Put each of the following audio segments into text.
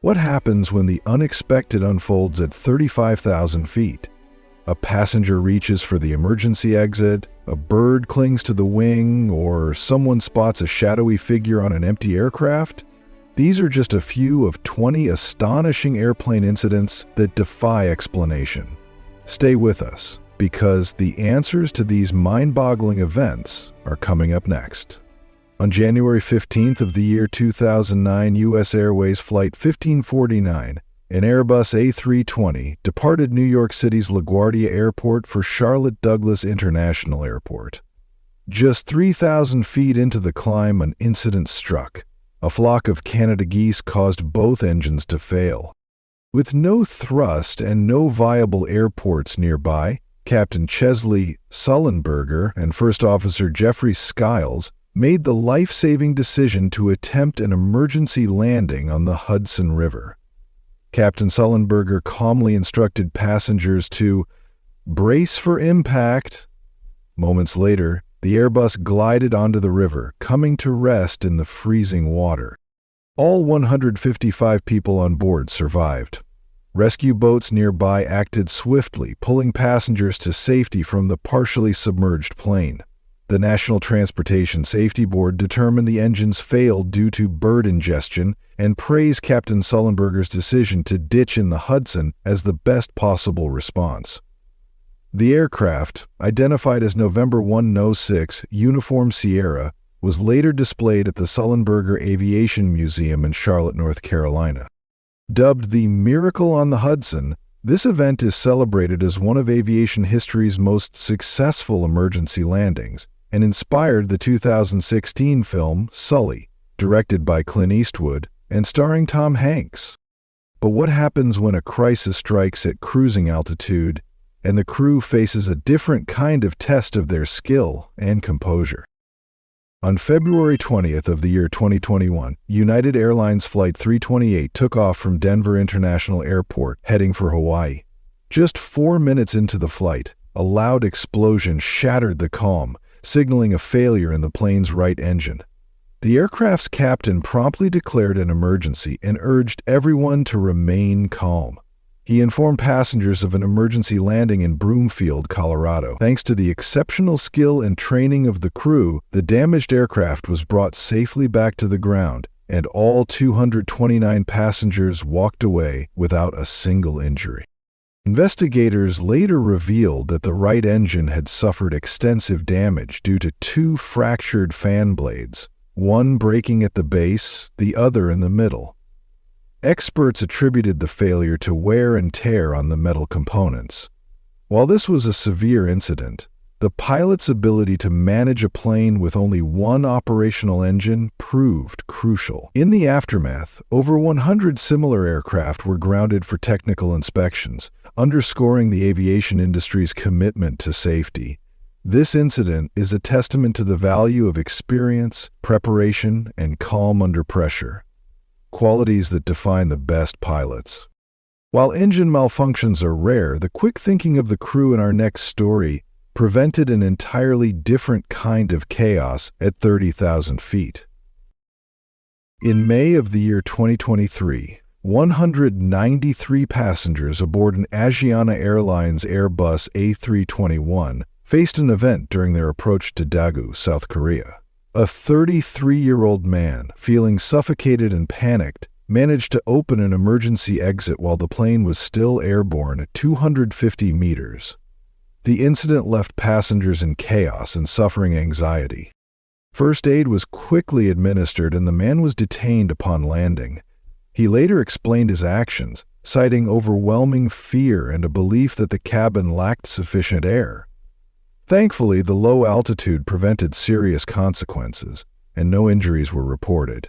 What happens when the unexpected unfolds at 35,000 feet? A passenger reaches for the emergency exit, a bird clings to the wing, or someone spots a shadowy figure on an empty aircraft? These are just a few of 20 astonishing airplane incidents that defy explanation. Stay with us, because the answers to these mind-boggling events are coming up next. On January 15th of the year 2009, U.S. Airways Flight 1549, an Airbus A320, departed New York City's LaGuardia Airport for Charlotte Douglas International Airport. Just 3,000 feet into the climb, an incident struck. A flock of Canada geese caused both engines to fail. With no thrust and no viable airports nearby, Captain Chesley Sullenberger and First Officer Jeffrey Skiles made the life-saving decision to attempt an emergency landing on the Hudson River. Captain Sullenberger calmly instructed passengers to brace for impact. Moments later, the Airbus glided onto the river, coming to rest in the freezing water. All 155 people on board survived. Rescue boats nearby acted swiftly, pulling passengers to safety from the partially submerged plane. The National Transportation Safety Board determined the engines failed due to bird ingestion and praised Captain Sullenberger's decision to ditch in the Hudson as the best possible response. The aircraft, identified as November 106 Uniform Sierra, was later displayed at the Sullenberger Aviation Museum in Charlotte, North Carolina. Dubbed the Miracle on the Hudson, this event is celebrated as one of aviation history's most successful emergency landings, and inspired the 2016 film Sully, directed by Clint Eastwood and starring Tom Hanks. But what happens when a crisis strikes at cruising altitude and the crew faces a different kind of test of their skill and composure? On February 20th of the year 2021, United Airlines Flight 328 took off from Denver International Airport, heading for Hawaii. Just 4 minutes into the flight, a loud explosion shattered the calm, signaling a failure in the plane's right engine. The aircraft's captain promptly declared an emergency and urged everyone to remain calm. He informed passengers of an emergency landing in Broomfield, Colorado. Thanks to the exceptional skill and training of the crew, the damaged aircraft was brought safely back to the ground, and all 229 passengers walked away without a single injury. Investigators later revealed that the right engine had suffered extensive damage due to 2 fractured fan blades, one breaking at the base, the other in the middle. Experts attributed the failure to wear and tear on the metal components. While this was a severe incident, the pilot's ability to manage a plane with only one operational engine proved crucial. In the aftermath, over 100 similar aircraft were grounded for technical inspections, underscoring the aviation industry's commitment to safety. This incident is a testament to the value of experience, preparation, and calm under pressure, qualities that define the best pilots. While engine malfunctions are rare, the quick thinking of the crew in our next story prevented an entirely different kind of chaos at 30,000 feet. In May of the year 2023, 193 passengers aboard an Asiana Airlines Airbus A321 faced an event during their approach to Daegu, South Korea. A 33-year-old man, feeling suffocated and panicked, managed to open an emergency exit while the plane was still airborne at 250 meters. The incident left passengers in chaos and suffering anxiety. First aid was quickly administered and the man was detained upon landing. He later explained his actions, citing overwhelming fear and a belief that the cabin lacked sufficient air. Thankfully, the low altitude prevented serious consequences, and no injuries were reported.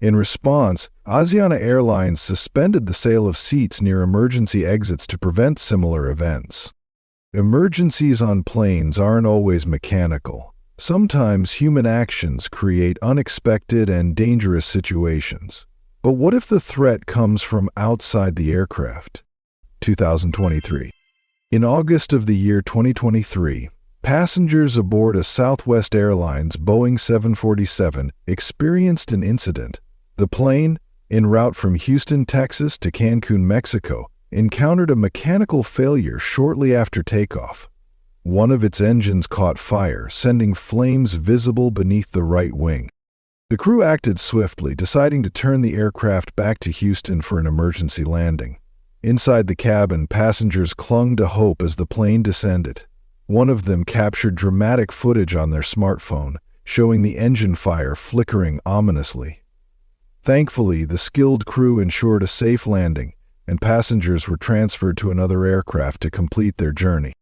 In response, Asiana Airlines suspended the sale of seats near emergency exits to prevent similar events. Emergencies on planes aren't always mechanical. Sometimes human actions create unexpected and dangerous situations. But what if the threat comes from outside the aircraft? 2023. In August of the year 2023, passengers aboard a Southwest Airlines Boeing 747 experienced an incident. The plane, en route from Houston, Texas to Cancun, Mexico, encountered a mechanical failure shortly after takeoff. One of its engines caught fire, sending flames visible beneath the right wing. The crew acted swiftly, deciding to turn the aircraft back to Houston for an emergency landing. Inside the cabin, passengers clung to hope as the plane descended. One of them captured dramatic footage on their smartphone, showing the engine fire flickering ominously. Thankfully, the skilled crew ensured a safe landing, and passengers were transferred to another aircraft to complete their journey.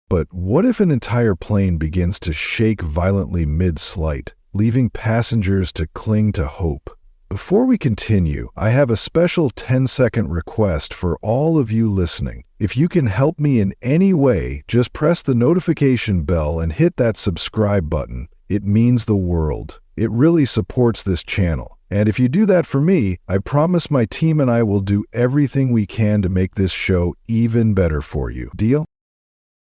But what if an entire plane begins to shake violently mid-flight, leaving passengers to cling to hope? Before we continue, I have a special 10-second request for all of you listening. If you can help me in any way, just press the notification bell and hit that subscribe button. It means the world. It really supports this channel. And if you do that for me, I promise my team and I will do everything we can to make this show even better for you. Deal?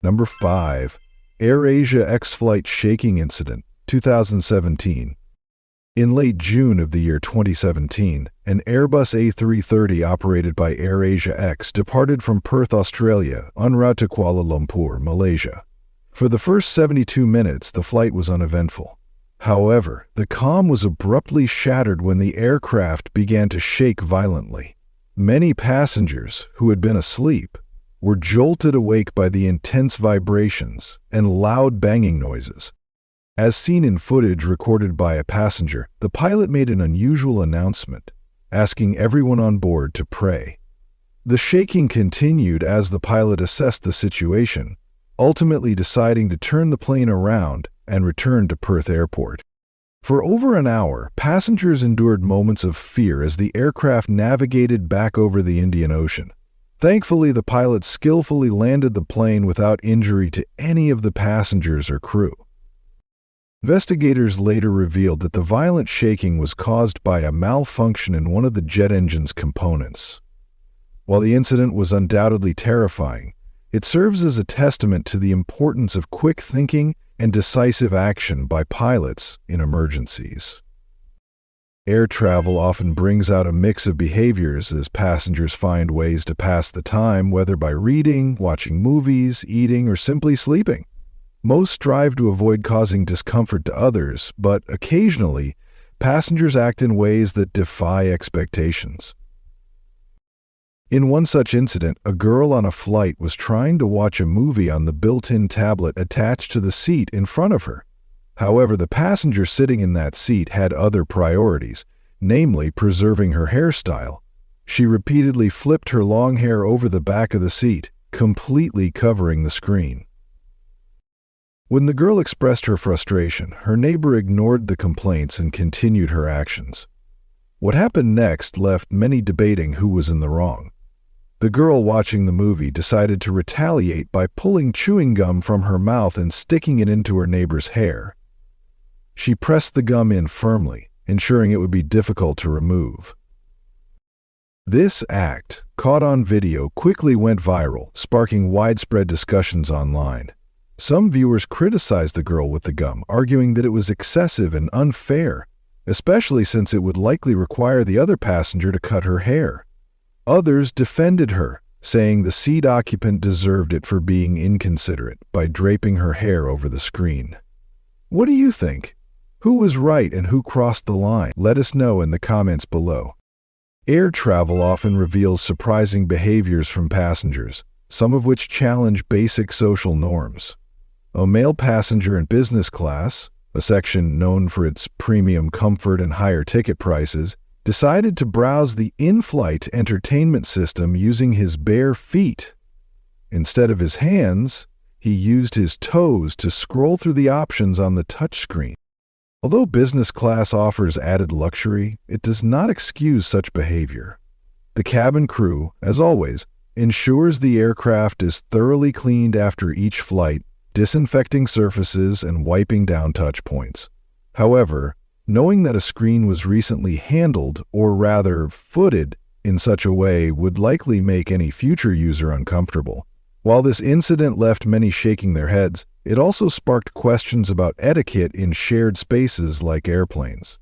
Number 5. AirAsia X-Flight Shaking Incident, 2017. In late June of the year 2017, an Airbus A330 operated by AirAsia X departed from Perth, Australia, en route to Kuala Lumpur, Malaysia. For the first 72 minutes, the flight was uneventful. However, the calm was abruptly shattered when the aircraft began to shake violently. Many passengers, who had been asleep, were jolted awake by the intense vibrations and loud banging noises. As seen in footage recorded by a passenger, the pilot made an unusual announcement, asking everyone on board to pray. The shaking continued as the pilot assessed the situation, ultimately deciding to turn the plane around and return to Perth Airport. For over an hour, passengers endured moments of fear as the aircraft navigated back over the Indian Ocean. Thankfully, the pilot skillfully landed the plane without injury to any of the passengers or crew. Investigators later revealed that the violent shaking was caused by a malfunction in one of the jet engine's components. While the incident was undoubtedly terrifying, it serves as a testament to the importance of quick thinking and decisive action by pilots in emergencies. Air travel often brings out a mix of behaviors as passengers find ways to pass the time, whether by reading, watching movies, eating, or simply sleeping. Most strive to avoid causing discomfort to others, but occasionally, passengers act in ways that defy expectations. In one such incident, a girl on a flight was trying to watch a movie on the built-in tablet attached to the seat in front of her. However, the passenger sitting in that seat had other priorities, namely preserving her hairstyle. She repeatedly flipped her long hair over the back of the seat, completely covering the screen. When the girl expressed her frustration, her neighbor ignored the complaints and continued her actions. What happened next left many debating who was in the wrong. The girl watching the movie decided to retaliate by pulling chewing gum from her mouth and sticking it into her neighbor's hair. She pressed the gum in firmly, ensuring it would be difficult to remove. This act, caught on video, quickly went viral, sparking widespread discussions online. Some viewers criticized the girl with the gum, arguing that it was excessive and unfair, especially since it would likely require the other passenger to cut her hair. Others defended her, saying the seat occupant deserved it for being inconsiderate by draping her hair over the screen. What do you think? Who was right and who crossed the line? Let us know in the comments below. Air travel often reveals surprising behaviors from passengers, some of which challenge basic social norms. A male passenger in business class, a section known for its premium comfort and higher ticket prices, decided to browse the in-flight entertainment system using his bare feet. Instead of his hands, he used his toes to scroll through the options on the touchscreen. Although business class offers added luxury, it does not excuse such behavior. The cabin crew, as always, ensures the aircraft is thoroughly cleaned after each flight, disinfecting surfaces and wiping down touch points. However, knowing that a screen was recently handled, or rather footed, in such a way would likely make any future user uncomfortable. While this incident left many shaking their heads, it also sparked questions about etiquette in shared spaces like airplanes.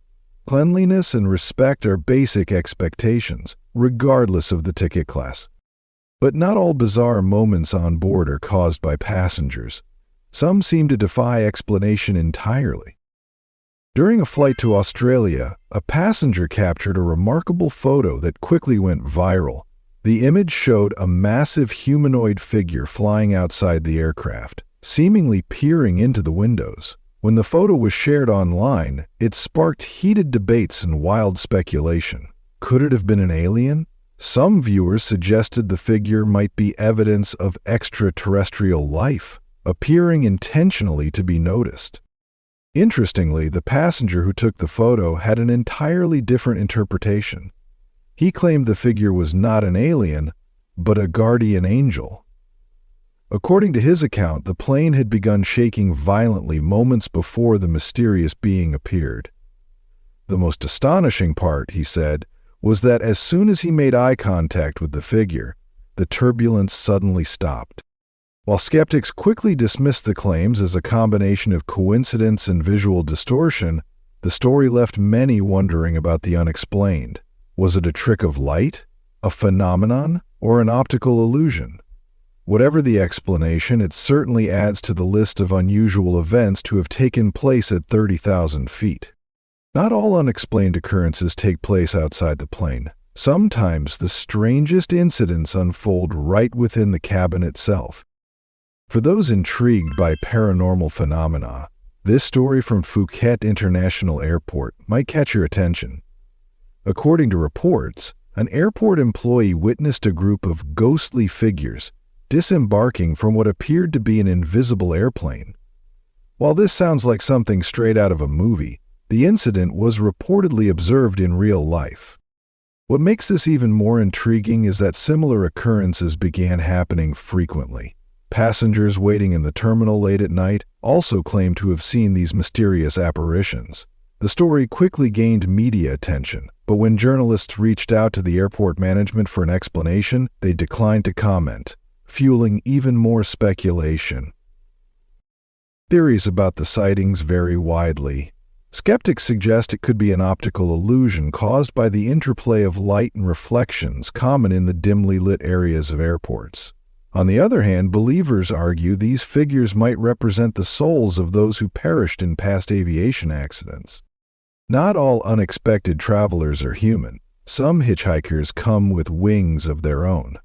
Cleanliness and respect are basic expectations, regardless of the ticket class. But not all bizarre moments on board are caused by passengers. Some seem to defy explanation entirely. During a flight to Australia, a passenger captured a remarkable photo that quickly went viral. The image showed a massive humanoid figure flying outside the aircraft, seemingly peering into the windows. When the photo was shared online, it sparked heated debates and wild speculation. Could it have been an alien? Some viewers suggested the figure might be evidence of extraterrestrial life, appearing intentionally to be noticed. Interestingly, the passenger who took the photo had an entirely different interpretation. He claimed the figure was not an alien, but a guardian angel. According to his account, the plane had begun shaking violently moments before the mysterious being appeared. The most astonishing part, he said, was that as soon as he made eye contact with the figure, the turbulence suddenly stopped. While skeptics quickly dismissed the claims as a combination of coincidence and visual distortion, the story left many wondering about the unexplained. Was it a trick of light, a phenomenon, or an optical illusion? Whatever the explanation, it certainly adds to the list of unusual events to have taken place at 30,000 feet. Not all unexplained occurrences take place outside the plane. Sometimes the strangest incidents unfold right within the cabin itself. For those intrigued by paranormal phenomena, this story from Phuket International Airport might catch your attention. According to reports, an airport employee witnessed a group of ghostly figures disembarking from what appeared to be an invisible airplane. While this sounds like something straight out of a movie, the incident was reportedly observed in real life. What makes this even more intriguing is that similar occurrences began happening frequently. Passengers waiting in the terminal late at night also claimed to have seen these mysterious apparitions. The story quickly gained media attention, but when journalists reached out to the airport management for an explanation, they declined to comment, fueling even more speculation. Theories about the sightings vary widely. Skeptics suggest it could be an optical illusion caused by the interplay of light and reflections common in the dimly lit areas of airports. On the other hand, believers argue these figures might represent the souls of those who perished in past aviation accidents. Not all unexpected travelers are human. Some hitchhikers come with wings of their own.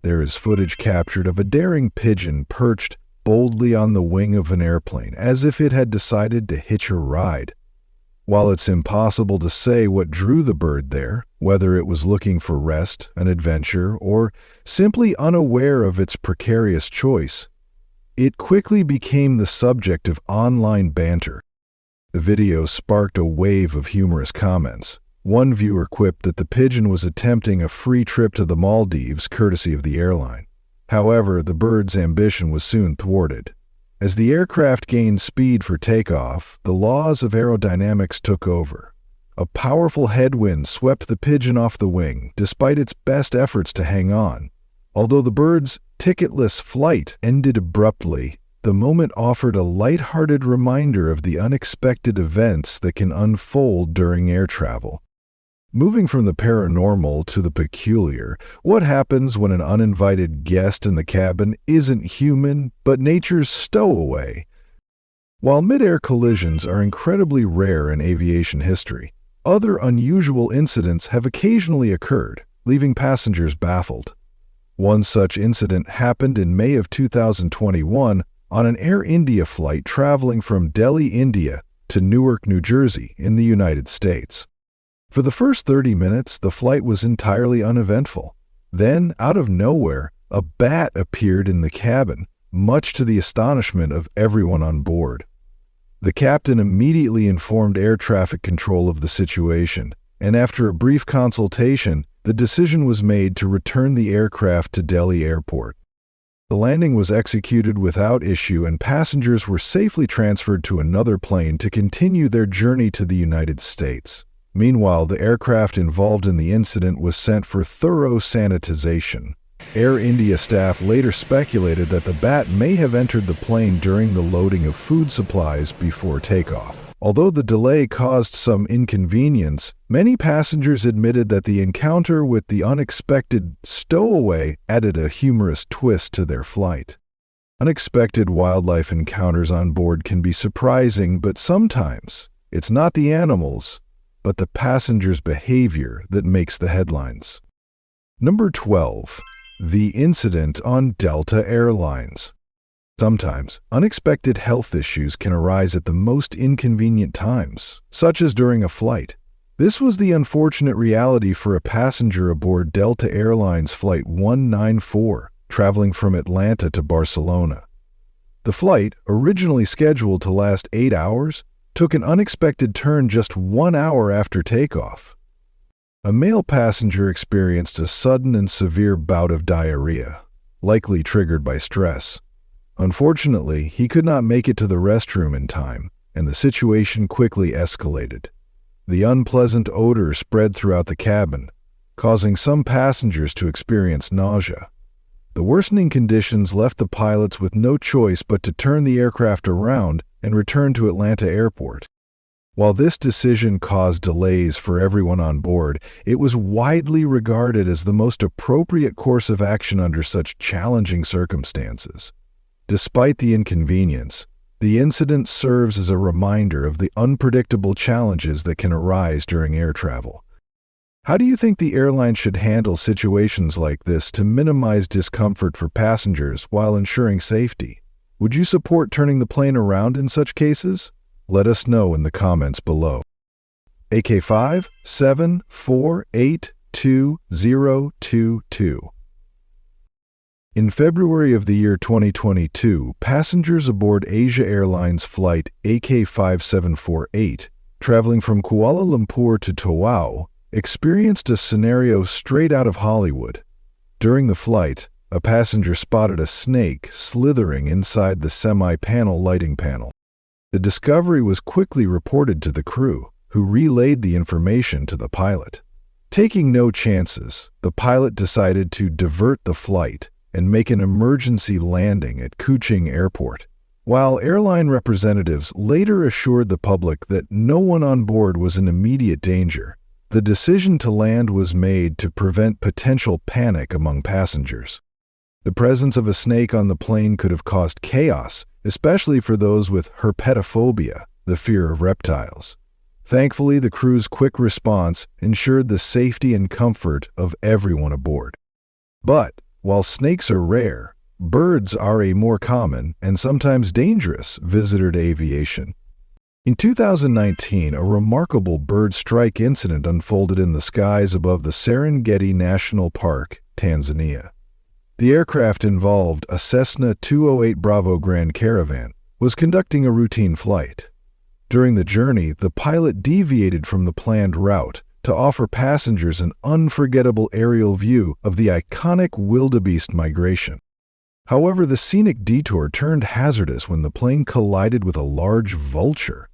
There is footage captured of a daring pigeon perched boldly on the wing of an airplane, as if it had decided to hitch a ride. While it's impossible to say what drew the bird there, whether it was looking for rest, an adventure, or simply unaware of its precarious choice, it quickly became the subject of online banter. The video sparked a wave of humorous comments. One viewer quipped that the pigeon was attempting a free trip to the Maldives courtesy of the airline. However, the bird's ambition was soon thwarted. As the aircraft gained speed for takeoff, the laws of aerodynamics took over. A powerful headwind swept the pigeon off the wing, despite its best efforts to hang on. Although the bird's ticketless flight ended abruptly, the moment offered a light-hearted reminder of the unexpected events that can unfold during air travel. Moving from the paranormal to the peculiar, what happens when an uninvited guest in the cabin isn't human, but nature's stowaway? While mid-air collisions are incredibly rare in aviation history, other unusual incidents have occasionally occurred, leaving passengers baffled. One such incident happened in May of 2021 on an Air India flight traveling from Delhi, India to Newark, New Jersey in the United States. For the first 30 minutes, the flight was entirely uneventful. Then, out of nowhere, a bat appeared in the cabin, much to the astonishment of everyone on board. The captain immediately informed air traffic control of the situation, and after a brief consultation, the decision was made to return the aircraft to Delhi Airport. The landing was executed without issue, and passengers were safely transferred to another plane to continue their journey to the United States. Meanwhile, the aircraft involved in the incident was sent for thorough sanitization. Air India staff later speculated that the bat may have entered the plane during the loading of food supplies before takeoff. Although the delay caused some inconvenience, many passengers admitted that the encounter with the unexpected stowaway added a humorous twist to their flight. Unexpected wildlife encounters on board can be surprising, but sometimes it's not the animals, but the passengers' behavior that makes the headlines. Number 12. The incident on Delta Airlines. Sometimes, unexpected health issues can arise at the most inconvenient times, such as during a flight. This was the unfortunate reality for a passenger aboard Delta Airlines Flight 194, traveling from Atlanta to Barcelona. The flight, originally scheduled to last 8 hours, took an unexpected turn just 1 hour after takeoff. A male passenger experienced a sudden and severe bout of diarrhea, likely triggered by stress. Unfortunately, he could not make it to the restroom in time, and the situation quickly escalated. The unpleasant odor spread throughout the cabin, causing some passengers to experience nausea. The worsening conditions left the pilots with no choice but to turn the aircraft around and return to Atlanta Airport. While this decision caused delays for everyone on board, it was widely regarded as the most appropriate course of action under such challenging circumstances. Despite the inconvenience, the incident serves as a reminder of the unpredictable challenges that can arise during air travel. How do you think the airline should handle situations like this to minimize discomfort for passengers while ensuring safety? Would you support turning the plane around in such cases? Let us know in the comments below. AK574822022. In February of the year 2022, passengers aboard Asia Airlines Flight AK5748, traveling from Kuala Lumpur to Tawau, experienced a scenario straight out of Hollywood. During the flight, a passenger spotted a snake slithering inside the semi-panel lighting panel. The discovery was quickly reported to the crew, who relayed the information to the pilot. Taking no chances, the pilot decided to divert the flight and make an emergency landing at Kuching Airport. While airline representatives later assured the public that no one on board was in immediate danger, the decision to land was made to prevent potential panic among passengers. The presence of a snake on the plane could have caused chaos, especially for those with herpetophobia, the fear of reptiles. Thankfully, the crew's quick response ensured the safety and comfort of everyone aboard. But while snakes are rare, birds are a more common and sometimes dangerous visitor to aviation. In 2019, a remarkable bird strike incident unfolded in the skies above the Serengeti National Park, Tanzania. The aircraft involved, a Cessna 208 Bravo Grand Caravan, was conducting a routine flight. During the journey, the pilot deviated from the planned route to offer passengers an unforgettable aerial view of the iconic wildebeest migration. However, the scenic detour turned hazardous when the plane collided with a large vulture.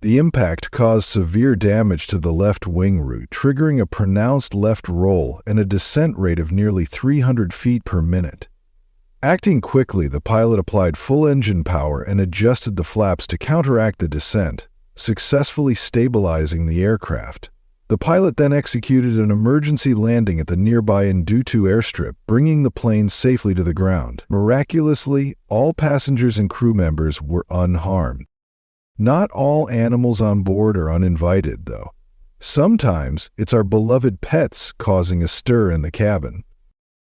The impact caused severe damage to the left wing root, triggering a pronounced left roll and a descent rate of nearly 300 feet per minute. Acting quickly, the pilot applied full engine power and adjusted the flaps to counteract the descent, successfully stabilizing the aircraft. The pilot then executed an emergency landing at the nearby Ndutu airstrip, bringing the plane safely to the ground. Miraculously, all passengers and crew members were unharmed. Not all animals on board are uninvited, though. Sometimes it's our beloved pets causing a stir in the cabin.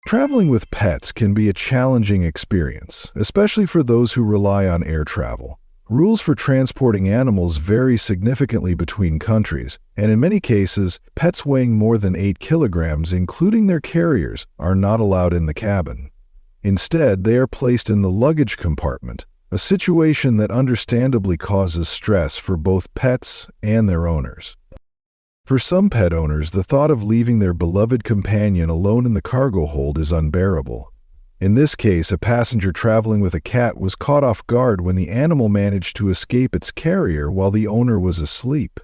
Traveling with pets can be a challenging experience, especially for those who rely on air travel. Rules for transporting animals vary significantly between countries, and in many cases, pets weighing more than 8 kilograms, including their carriers, are not allowed in the cabin. Instead, they are placed in the luggage compartment, a situation that understandably causes stress for both pets and their owners. For some pet owners, the thought of leaving their beloved companion alone in the cargo hold is unbearable. In this case, a passenger traveling with a cat was caught off guard when the animal managed to escape its carrier while the owner was asleep.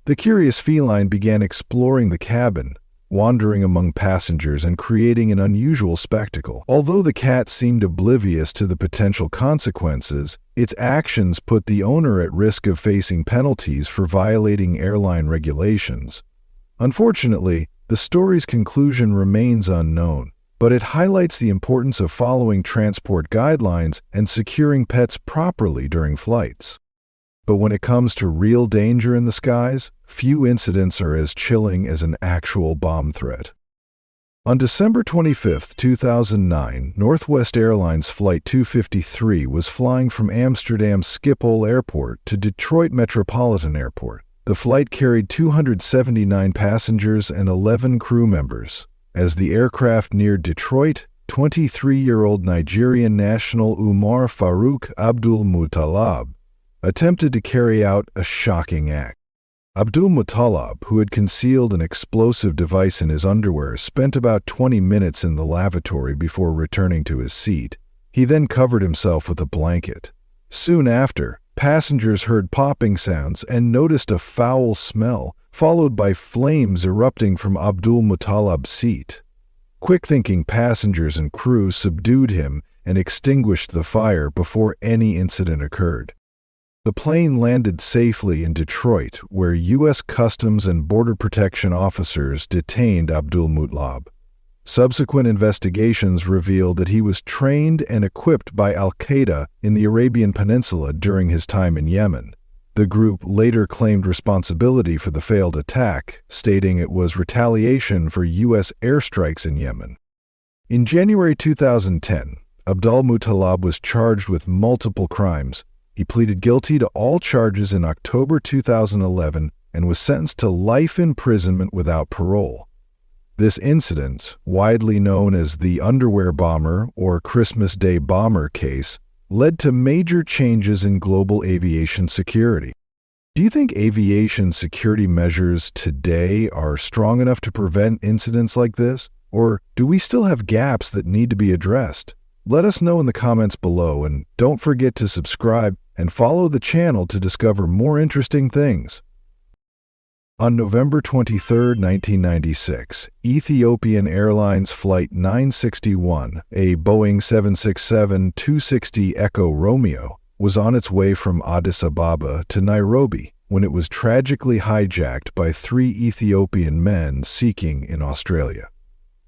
The curious feline began exploring the cabin, wandering among passengers and creating an unusual spectacle. Although the cat seemed oblivious to the potential consequences, its actions put the owner at risk of facing penalties for violating airline regulations. Unfortunately, the story's conclusion remains unknown, but it highlights the importance of following transport guidelines and securing pets properly during flights. But when it comes to real danger in the skies, few incidents are as chilling as an actual bomb threat. On December 25, 2009, Northwest Airlines Flight 253 was flying from Amsterdam Schiphol Airport to Detroit Metropolitan Airport. The flight carried 279 passengers and 11 crew members. As the aircraft neared Detroit, 23-year-old Nigerian national Umar Farouk Abdul Muttalab attempted to carry out a shocking act. Abdul Muttalab, who had concealed an explosive device in his underwear, spent about 20 minutes in the lavatory before returning to his seat. He then covered himself with a blanket. Soon after, passengers heard popping sounds and noticed a foul smell, followed by flames erupting from Abdul Muttalab's seat. Quick-thinking passengers and crew subdued him and extinguished the fire before any incident occurred. The plane landed safely in Detroit, where U.S. Customs and Border Protection officers detained Abdul Muttalab. Subsequent investigations revealed that he was trained and equipped by Al-Qaeda in the Arabian Peninsula during his time in Yemen. The group later claimed responsibility for the failed attack, stating it was retaliation for U.S. airstrikes in Yemen. In January 2010, Abdul Muttalab was charged with multiple crimes. He pleaded guilty to all charges in October 2011 and was sentenced to life imprisonment without parole. This incident, widely known as the Underwear Bomber or Christmas Day Bomber case, led to major changes in global aviation security. Do you think aviation security measures today are strong enough to prevent incidents like this? Or do we still have gaps that need to be addressed? Let us know in the comments below, and don't forget to subscribe and follow the channel to discover more interesting things. On November 23, 1996, Ethiopian Airlines Flight 961, a Boeing 767-260 Echo Romeo, was on its way from Addis Ababa to Nairobi when it was tragically hijacked by 3 Ethiopian men seeking in Australia.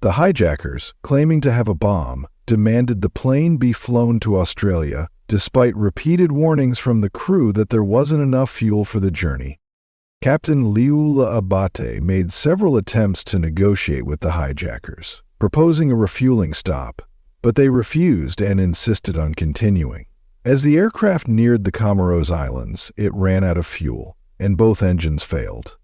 The hijackers, claiming to have a bomb, demanded the plane be flown to Australia, despite repeated warnings from the crew that there wasn't enough fuel for the journey. Captain Liula Abate made several attempts to negotiate with the hijackers, proposing a refueling stop, but they refused and insisted on continuing. As the aircraft neared the Comoros Islands, it ran out of fuel, and both engines failed.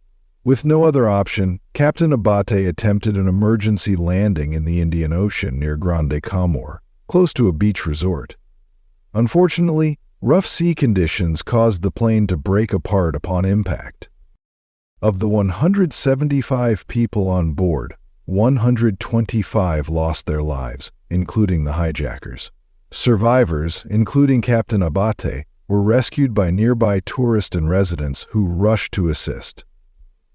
With no other option, Captain Abate attempted an emergency landing in the Indian Ocean near Grande Comore, close to a beach resort. Unfortunately, rough sea conditions caused the plane to break apart upon impact. Of the 175 people on board, 125 lost their lives, including the hijackers. Survivors, including Captain Abate, were rescued by nearby tourists and residents who rushed to assist.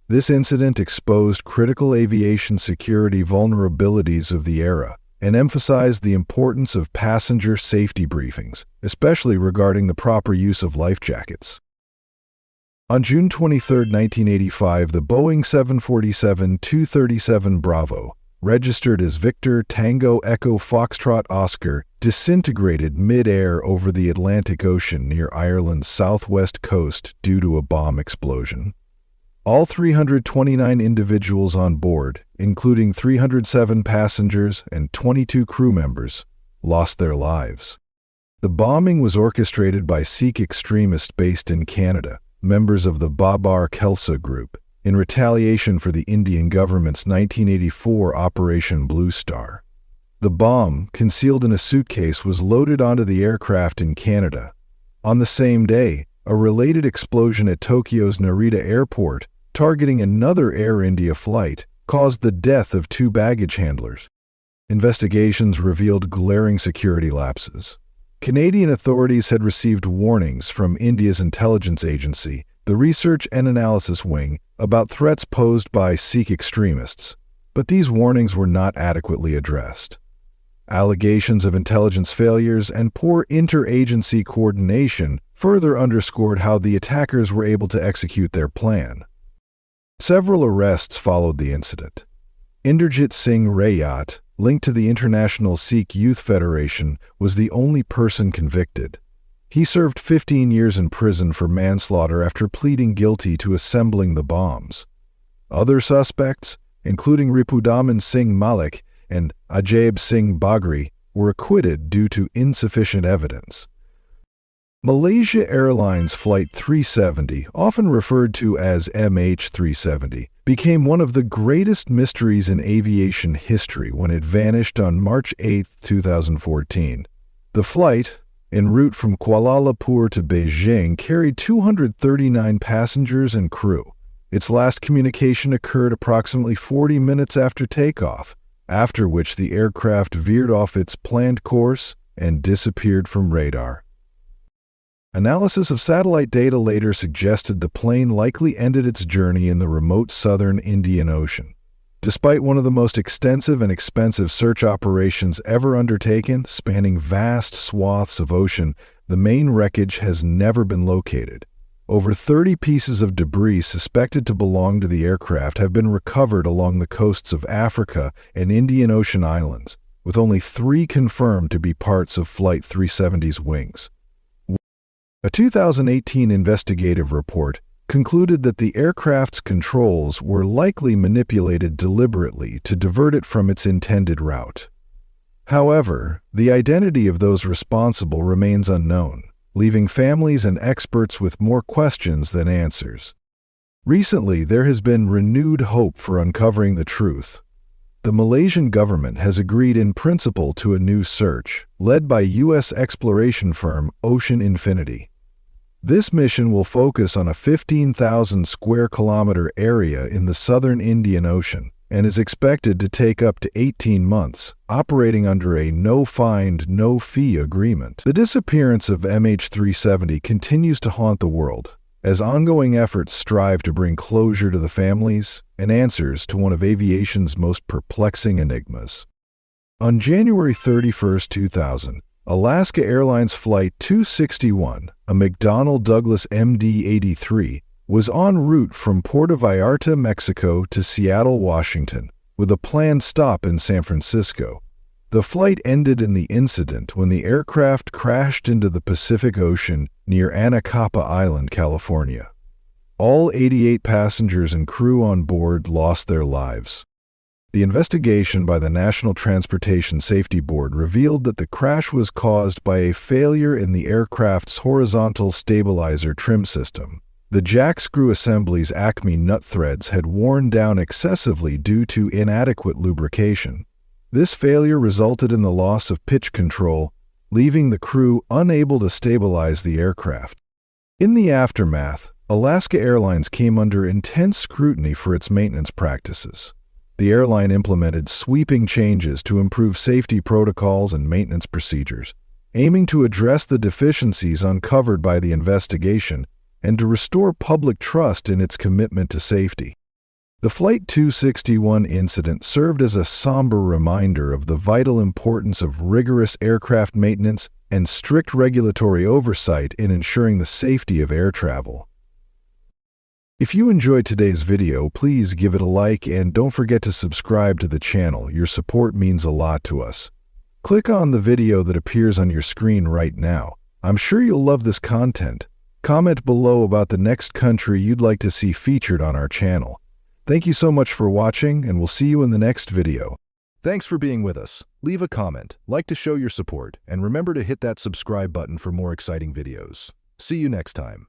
This incident exposed critical aviation security vulnerabilities of the era and emphasized the importance of passenger safety briefings, especially regarding the proper use of life jackets. On June 23, 1985, the Boeing 747-237 Bravo, registered as Victor Tango Echo Foxtrot Oscar, disintegrated mid-air over the Atlantic Ocean near Ireland's southwest coast due to a bomb explosion. All 329 individuals on board, including 307 passengers and 22 crew members, lost their lives. The bombing was orchestrated by Sikh extremists based in Canada, members of the Babar Khalsa group, in retaliation for the Indian government's 1984 Operation Blue Star. The bomb, concealed in a suitcase, was loaded onto the aircraft in Canada. On the same day, a related explosion at Tokyo's Narita Airport, targeting another Air India flight, caused the death of 2 baggage handlers. Investigations revealed glaring security lapses. Canadian authorities had received warnings from India's intelligence agency, the Research and Analysis Wing, about threats posed by Sikh extremists. but these warnings were not adequately addressed. Allegations of intelligence failures and poor interagency coordination further underscored how the attackers were able to execute their plan. Several arrests followed the incident. Inderjit Singh Rayat, linked to the International Sikh Youth Federation, was the only person convicted. He served 15 years in prison for manslaughter after pleading guilty to assembling the bombs. Other suspects, including Ripudaman Singh Malik and Ajaib Singh Bagri, were acquitted due to insufficient evidence. Malaysia Airlines Flight 370, often referred to as MH370, became one of the greatest mysteries in aviation history when it vanished on March 8, 2014. The flight, en route from Kuala Lumpur to Beijing, carried 239 passengers and crew. Its last communication occurred approximately 40 minutes after takeoff, after which the aircraft veered off its planned course and disappeared from radar. Analysis of satellite data later suggested the plane likely ended its journey in the remote southern Indian Ocean. Despite one of the most extensive and expensive search operations ever undertaken, spanning vast swaths of ocean, the main wreckage has never been located. Over 30 pieces of debris suspected to belong to the aircraft have been recovered along the coasts of Africa and Indian Ocean islands, with only 3 confirmed to be parts of Flight 370's wings. A 2018 investigative report concluded that the aircraft's controls were likely manipulated deliberately to divert it from its intended route. However, the identity of those responsible remains unknown, leaving families and experts with more questions than answers. Recently, there has been renewed hope for uncovering the truth. The Malaysian government has agreed in principle to a new search, led by U.S. exploration firm Ocean Infinity. This mission will focus on a 15,000 square kilometer area in the southern Indian Ocean and is expected to take up to 18 months, operating under a no-find, no-fee agreement. The disappearance of MH370 continues to haunt the world, as ongoing efforts strive to bring closure to the families and answers to one of aviation's most perplexing enigmas. On January 31, 2000, Alaska Airlines Flight 261, a McDonnell Douglas MD-83, was en route from Puerto Vallarta, Mexico to Seattle, Washington, with a planned stop in San Francisco. The flight ended in the incident when the aircraft crashed into the Pacific Ocean near Anacapa Island, California. All 88 passengers and crew on board lost their lives. The investigation by the National Transportation Safety Board revealed that the crash was caused by a failure in the aircraft's horizontal stabilizer trim system. The jack screw assembly's Acme nut threads had worn down excessively due to inadequate lubrication. This failure resulted in the loss of pitch control, leaving the crew unable to stabilize the aircraft. In the aftermath, Alaska Airlines came under intense scrutiny for its maintenance practices. The airline implemented sweeping changes to improve safety protocols and maintenance procedures, aiming to address the deficiencies uncovered by the investigation and to restore public trust in its commitment to safety. The Flight 261 incident served as a somber reminder of the vital importance of rigorous aircraft maintenance and strict regulatory oversight in ensuring the safety of air travel. If you enjoyed today's video, please give it a like and don't forget to subscribe to the channel. Your support means a lot to us. Click on the video that appears on your screen right now. I'm sure you'll love this content. Comment below about the next country you'd like to see featured on our channel. Thank you so much for watching, and we'll see you in the next video. Thanks for being with us. Leave a comment, like to show your support, and remember to hit that subscribe button for more exciting videos. See you next time.